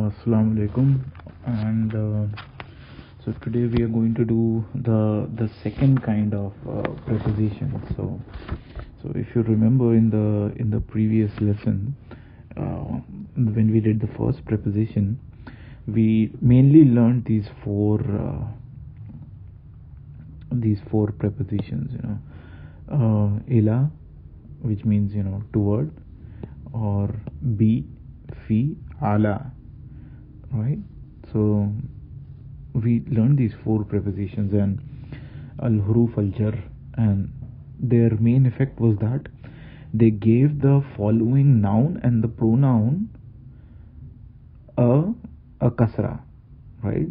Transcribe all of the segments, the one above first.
Assalamu alaikum, and so today we are going to do the second kind of preposition. So if you remember in the previous lesson, when we did the first preposition, we mainly learned these four prepositions. Ila, which means toward, or bi, fi, ala, right? So we learned these four prepositions and al-huruf al-jarr, and their main effect was that they gave the following noun and the pronoun a kasra, right?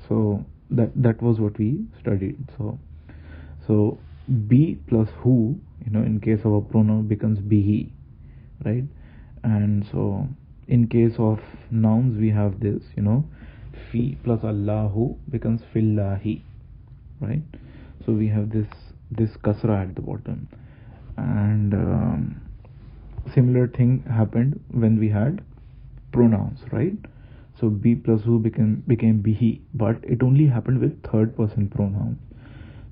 So that was what we studied. So be plus who, in case of a pronoun, becomes bihi, right? And so in case of nouns we have this, fi plus allahu becomes fillahi, right? So we have this kasra at the bottom. And similar thing happened when we had pronouns, right? So be plus who became bihi, but it only happened with third person pronouns.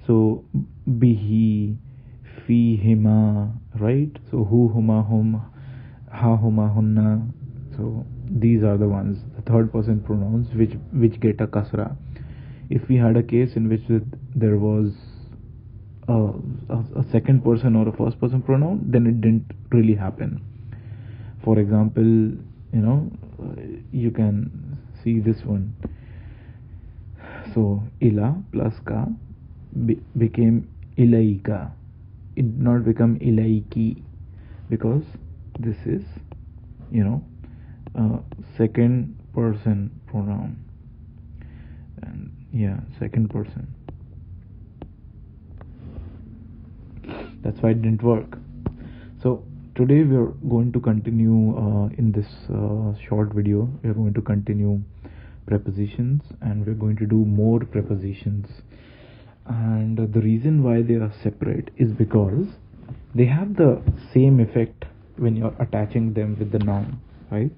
So bihi, fi, hima, right? So hu, huma, hum, ha, huma, hunna. So these are the ones, the third person pronouns which get a kasra. If we had a case in which there was a second person or a first person pronoun, then it didn't really happen. For example, you can see this one. So ila plus ka became ilaika. It did not become ilaiki, because this is second person pronoun, and second person. That's why it didn't work. So today we are going to continue in this short video. We are going to continue prepositions, and we're going to do more prepositions. And the reason why they are separate is because they have the same effect when you're attaching them with the noun, right?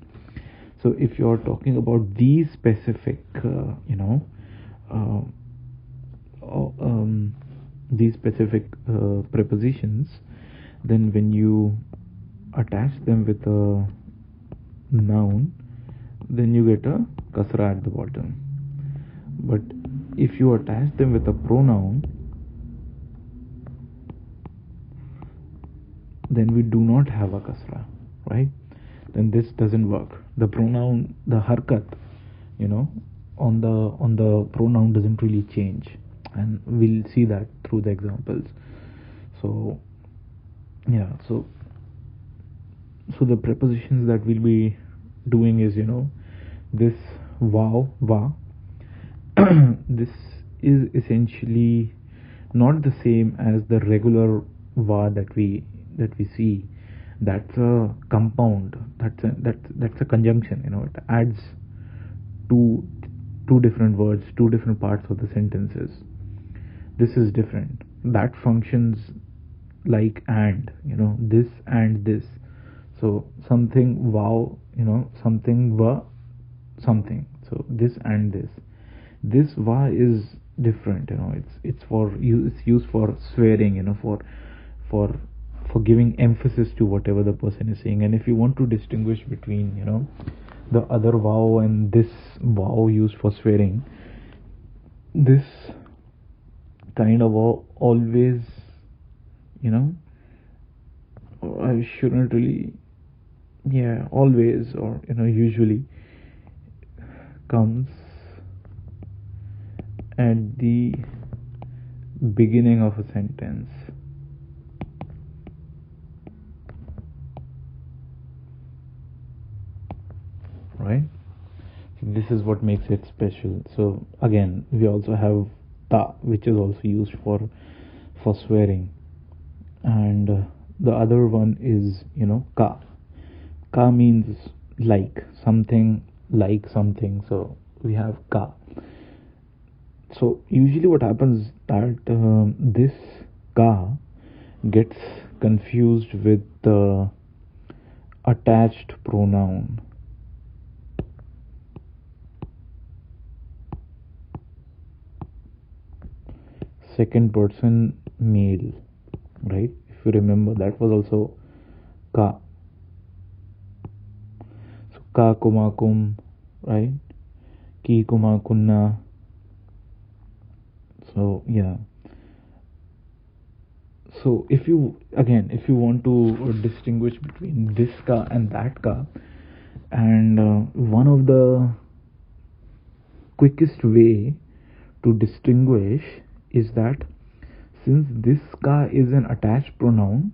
So if you're talking about these specific prepositions, then when you attach them with a noun, then you get a kasra at the bottom. But if you attach them with a pronoun, then we do not have a kasra, right? Then this doesn't work. The pronoun, the harkat, on the pronoun doesn't really change, and we'll see that through the examples. So so the prepositions that we'll be doing is this wow, va. This is essentially not the same as the regular va that we see. That's a compound. That's a conjunction. It adds two different words, two different parts of the sentences. This is different. That functions like and, this and this. So something wow, something va, something. So this and this. This va is different. It's used for swearing. For giving emphasis to whatever the person is saying. And if you want to distinguish between the other vow and this vow used for swearing, this kind of vow always I shouldn't really always, or usually comes at the beginning of a sentence, right? So this is what makes it special. So again, we also have ta, which is also used for swearing, and the other one is ka. Ka means like something, so we have ka. So usually what happens that this ka gets confused with the attached pronoun. second person male, right? If you remember, that was also ka. So ka kuma kum, right? Ki kuma kunna. So yeah. So if you want to distinguish between this ka and that ka, and one of the quickest way to distinguish is that since this ka is an attached pronoun,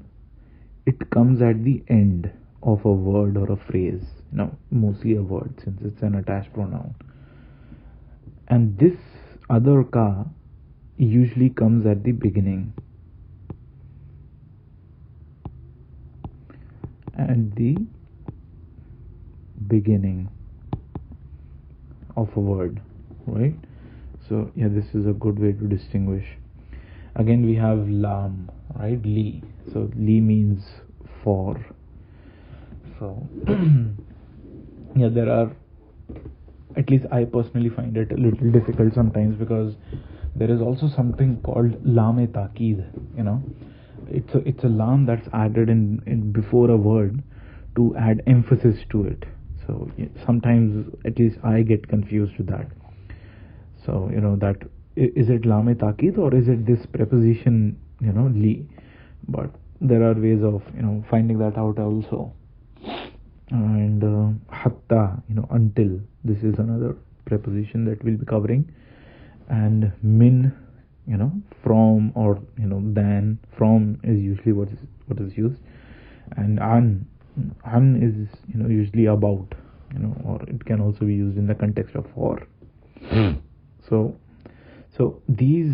it comes at the end of a word or a phrase. Mostly a word, since it's an attached pronoun. And this other ka usually comes at the beginning. At the beginning of a word, right? So yeah, this is a good way to distinguish. Again, we have lam, right? Li. So li means for. So yeah, there are, at least I personally find it a little difficult sometimes, because there is also something called lam-e takeed. It's a lam that's added in before a word to add emphasis to it. So sometimes, at least I get confused with that. So that is it lam-e takeed, or is it this preposition li? But there are ways of finding that out also. And hatta, until, this is another preposition that we'll be covering. And min, from, or than. From is usually what is used. And an is usually about, or it can also be used in the context of for. So these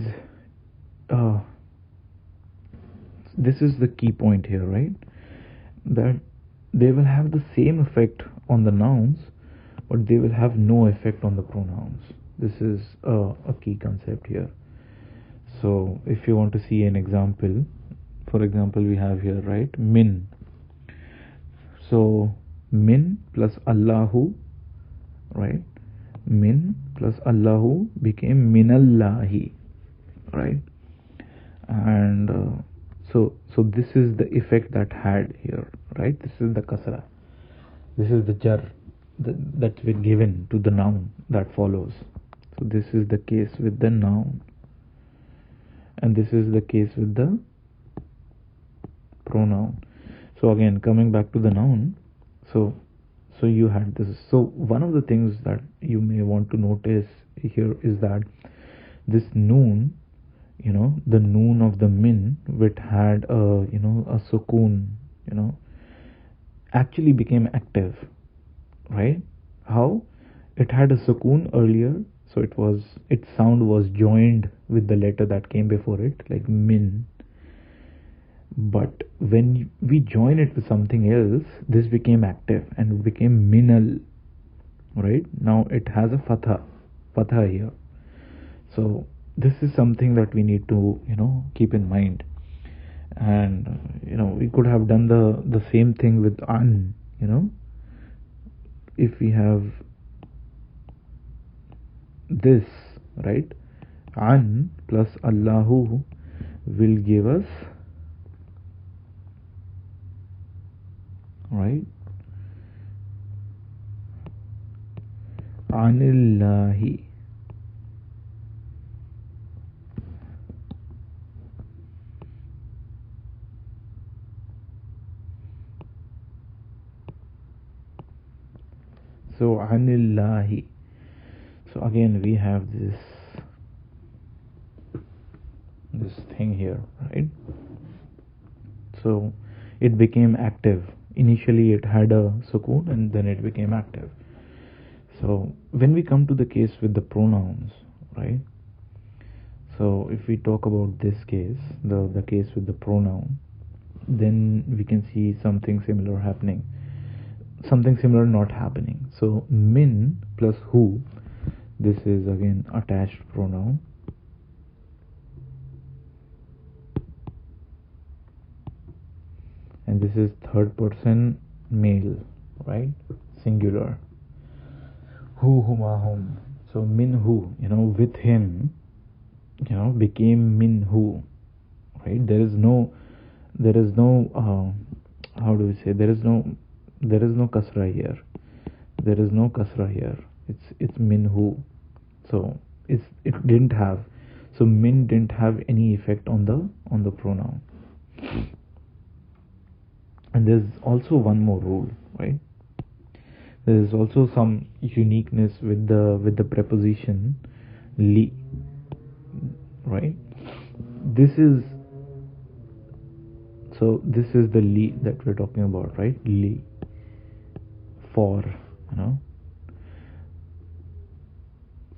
this is the key point here, right? That they will have the same effect on the nouns, but they will have no effect on the pronouns. This is a key concept here. So if you want to see an example, for example, we have here, right, min. So min plus Allahu, right? Min plus Allahu became minallahi, right? And so this is the effect that had here, right? This is the kasra. This is the jarr that's been given to the noun that follows. So this is the case with the noun, and this is the case with the pronoun. So again, coming back to the noun, so you had this. So one of the things that you may want to notice here is that this noon, the noon of the min, which had a sukoon, actually became active, right? How? It had a sukoon earlier, so its sound was joined with the letter that came before it, like min. But when we join it with something else, this became active and it became minal, right? Now it has a fatha here. So this is something that we need to keep in mind. And we could have done the same thing with an. If we have this, right, an plus Allahu will give us, right, anillahi. So anillahi. So again we have this thing here, right? So it became active. Initially it had a sukoon and then it became active. So when we come to the case with the pronouns, right? So if we talk about this case, the case with the pronoun, then we can see something similar happening, something similar not happening. So min plus who, this is again attached pronoun, and this is third person male, right, singular. Who, huma, hum. So min who, with him, became minhu, right? There is no how do we say, there is no kasra here. There is no kasra here. It's minhu. So it didn't have, so min didn't have any effect on the pronoun. And there's also one more rule, right? There is also some uniqueness with the preposition li, right? This is the li that we're talking about, right? Li, for,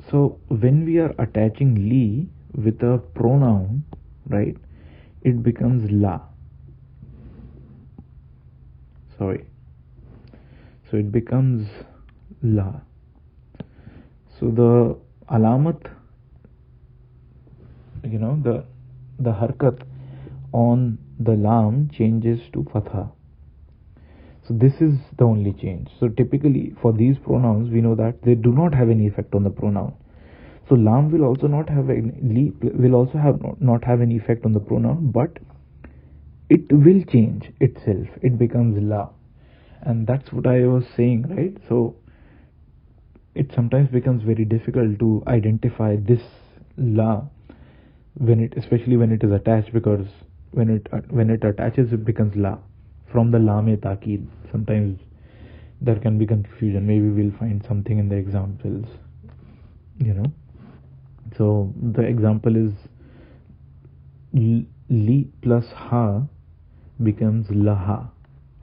So when we are attaching li with a pronoun, right, it becomes la. Sorry. So it becomes la. So the alamat, the harkat on the lam changes to fatha. So this is the only change. So typically for these pronouns, we know that they do not have any effect on the pronoun. So lam will also not have any, will also not have any effect on the pronoun, but it will change itself. It becomes la, and that's what I was saying, right? So it sometimes becomes very difficult to identify this la especially when it is attached, because when it attaches, it becomes la from the lam-e ta'kid. Sometimes there can be confusion. Maybe we'll find something in the examples, So the example is li plus ha becomes laha,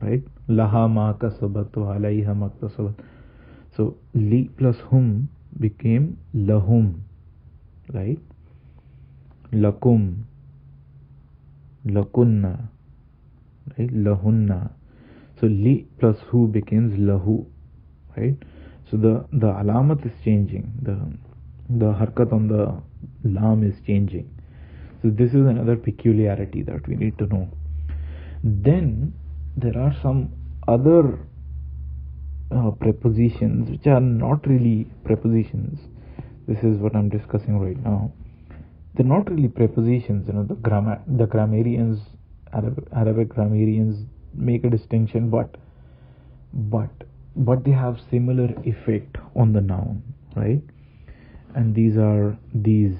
right? Laha ma kasabat wa alayha ma kasabat. So li plus hum became lahum, right? Lakum, lakunna, right? Lahunna. So li plus hu becomes lahu, right? So the alamat is changing. The harkat on the lam is changing. So this is another peculiarity that we need to know. Then there are some other prepositions which are not really prepositions. This is what I'm discussing right now. They're not really prepositions. The grammarians, Arabic grammarians make a distinction, but they have similar effect on the noun, right? And these are these,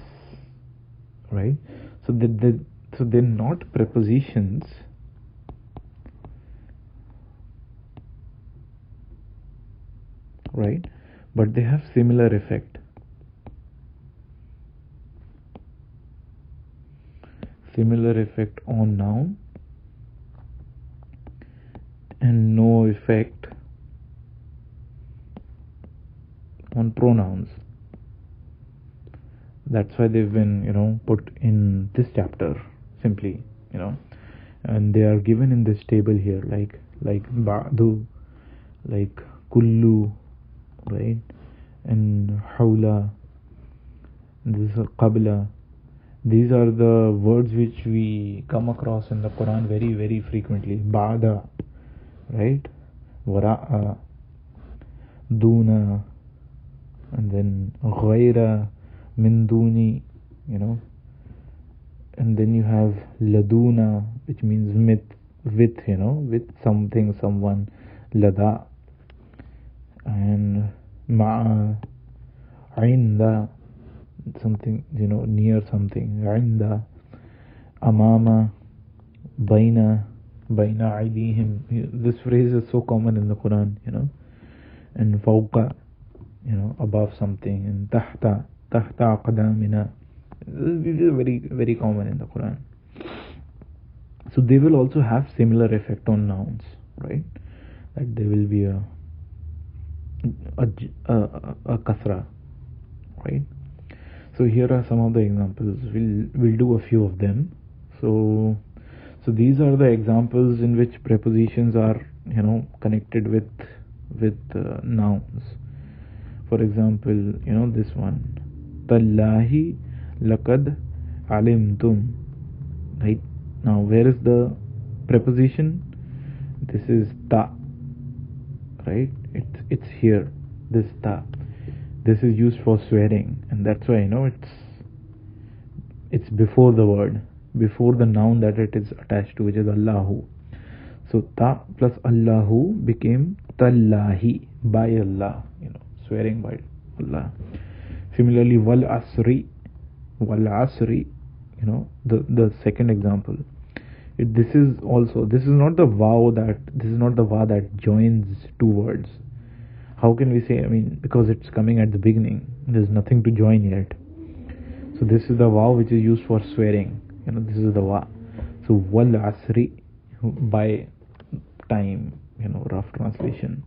right? So they're not prepositions, right? But they have similar effect. Similar effect on noun and no effect on pronouns. That's why they've been, put in this chapter simply, and they are given in this table here, like ba'du, like kullu, right? And hawla, this is qabla. These are the words which we come across in the Quran very, very frequently. Ba'da, right? Wara'a, duna, and then ghayra, min duni, and then you have laduna, which means with, with something, someone, lada, and ma'a, inda, something, near something, inda, amama, baina aydihim. This phrase is so common in the Quran, and fawqa, above something, and tahta aqdamina. These are very, very common in the Quran. So they will also have similar effect on nouns, right? That there will be a kasra, right? So here are some of the examples. We'll do a few of them. So these are the examples in which prepositions are connected with nouns. For example, this one, tallahi laqad alimtum, right? Now where is the preposition? This is ta, right? It's here, this ta. This is used for swearing, and that's why it's before the word, before the noun that it is attached to, which is Allahu. So ta plus Allahu became tallahi, by Allah, swearing by Allah. Similarly, wal asri, the second example. This is not the va that joins two words. How can we say? I mean, because it's coming at the beginning, there's nothing to join yet. So this is the va which is used for swearing. This is the va. So wal asri, by time. Rough translation.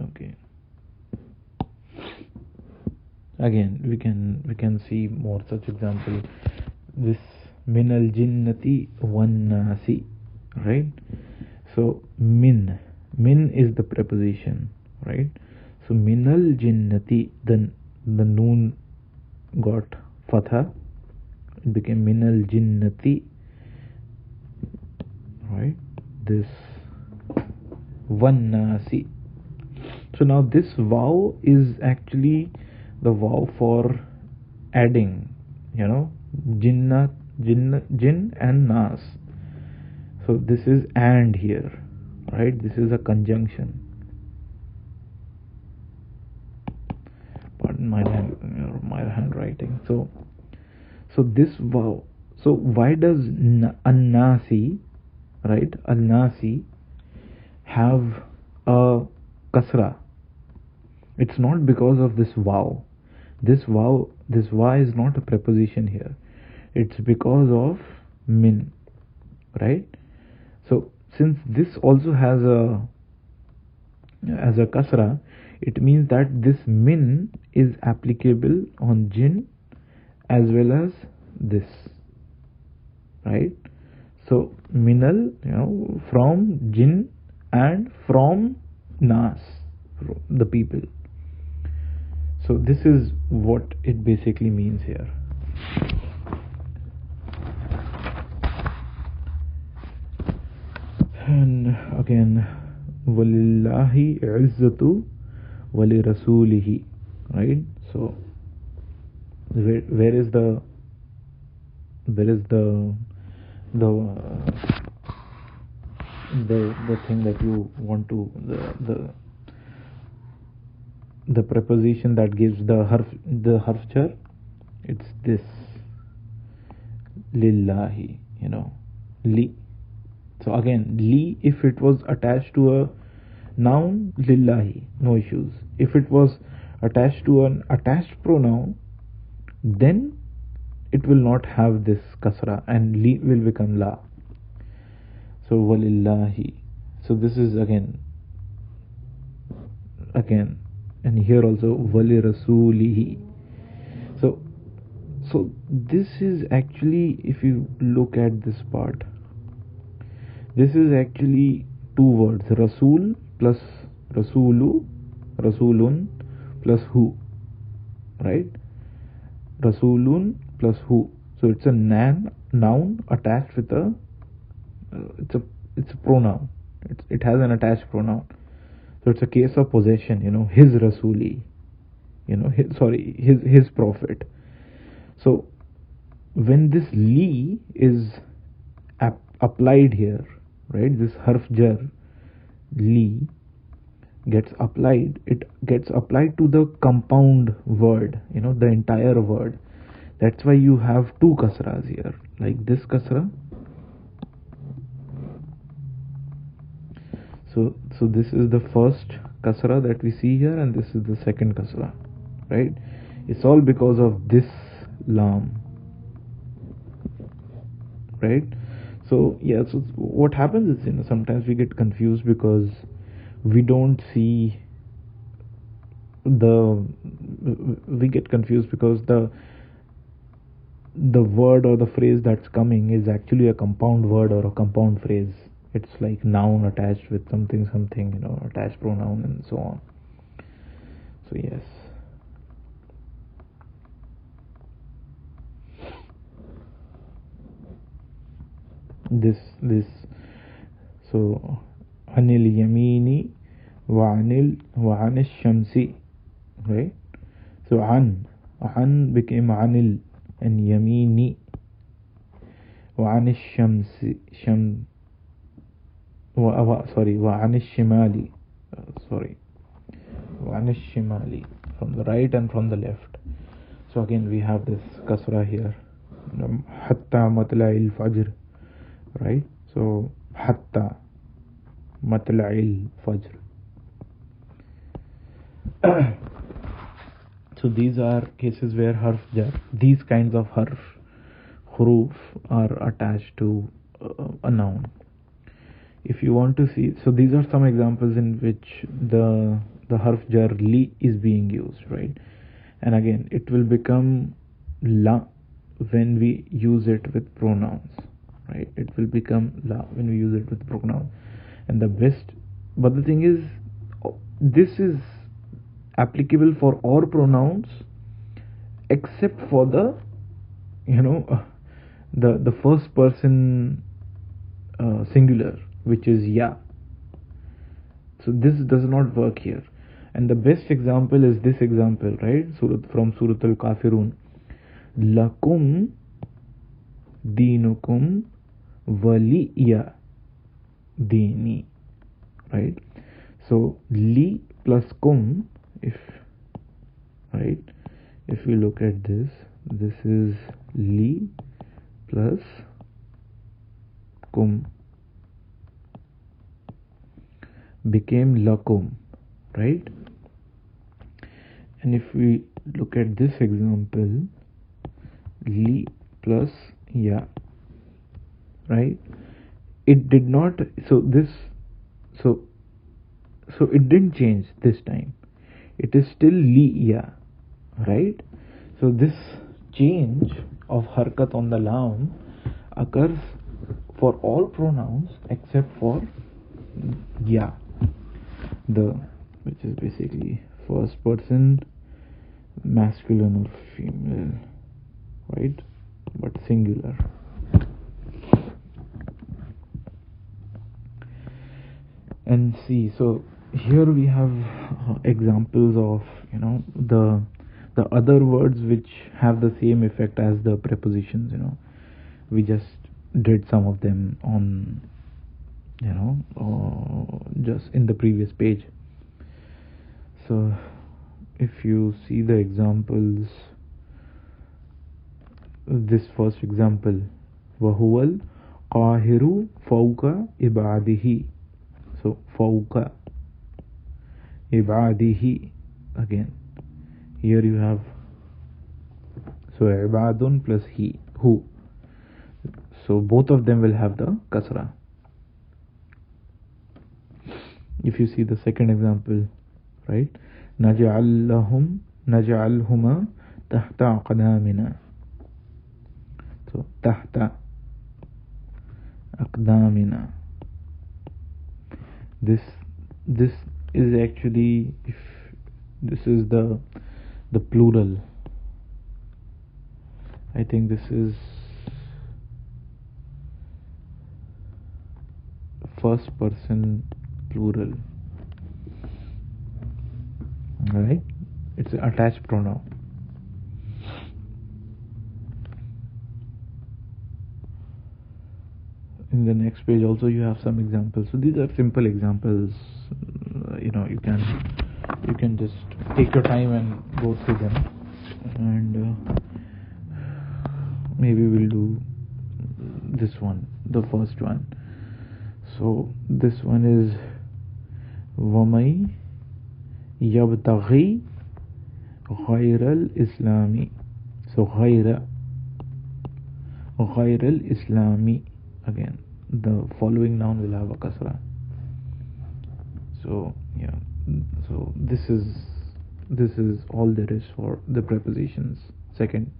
Okay. Again, we can see more such example. This minal jinnati wan nasi, right? So min is the preposition, right? So minal jinnati, then the noon got fatha, it became minal jinnati, right? This wan nasi. So now this vav is actually the vav for adding, jinn and nas. So this is and here, right? This is a conjunction. Pardon my handwriting. So this vav. So why does an-nasi, right? An-nasi have a kasra? It's not because of this vav. This va is not a preposition here. It's because of min, right? So since this also has a kasra, it means that this min is applicable on jinn as well as this, right? So minal, from jinn and from nas, the people. So this is what it basically means here. And again, walillahi izzatu walirasulihi, right? So where is the thing that you want to, the preposition that gives the harf jar? It's this lillahi, li. So again, li, if it was attached to a noun, lillahi, no issues. If it was attached to an attached pronoun, then it will not have this kasra and li will become la. So walillahi. So this is again, and here also wali rasulihi. So this is actually, if you look at this part, this is actually two words, rasul plus rasulun plus hu, right? Rasulun plus hu. So it's a noun attached with a it's a pronoun. It has an attached pronoun. So it's a case of possession, his rasuli, his prophet. So when this li is applied here, right, this harf jar li gets applied, it gets applied to the compound word, the entire word. That's why you have two kasras here, like this kasra. So this is the first kasra that we see here, and this is the second kasra, right? It's all because of this lam, right? So yeah, so what happens is, sometimes we get confused because we don't see the word or the phrase that's coming is actually a compound word or a compound phrase. It's like noun attached with something, attached pronoun and so on. So yes. This so anil yamini وعن الشمس, right? So an became anil, and yamini. وعن الشمس وعن الشمال, وعن الشمال, from the right and from the left. So again we have this kasra here, hatta matla'il fajr, right? So hatta matla'il fajr. So these are cases where harf jar, these kinds of harf, huruf, are attached to a noun. If you want to see, so these are some examples in which the harf jar li is being used, right? And again it will become la when we use it with pronouns, right? It will become la when we use it with pronouns. And but the thing is, this is applicable for all pronouns except for the the first person singular, which is ya. So this does not work here. And the best example is this example, right? From Surat al-Kafirun. Lakum dinukum waliya dini, right? So li plus kum, if we look at this is li plus kum became lakum, right? And if we look at this example, li plus ya, right? It did not, so it didn't change this time. It is still li ya, right? So this change of harkat on the lam occurs for all pronouns except for ya, which is basically first person masculine or female, right? But singular. And see, so here we have examples of the other words which have the same effect as the prepositions. We just did some of them on just in the previous page. So if you see the examples, this first example, وَهُوَ الْقَاهِرُ فَوْقَ إِبْعَادِهِ. So فَوْقَ إِبْعَادِهِ, again here you have, so ibadun plus who, so both of them will have the kasra. If you see the second example, right, نجعلهما تحت أقدامنا. So تحت أقدامنا. This is actually, if this is the plural, I think this is first person plural, right? It's an attached pronoun. In the next page also you have some examples. So these are simple examples. You can just take your time and go through them, and maybe we'll do this one, the first one. So this one is وَمَن يَبْتَغِي غَيْرَ الْإِسْلَامِ. So غَيْرَ الْإِسْلَامِ, again the following noun will have a kasra. So yeah, so this is all there is for the prepositions, second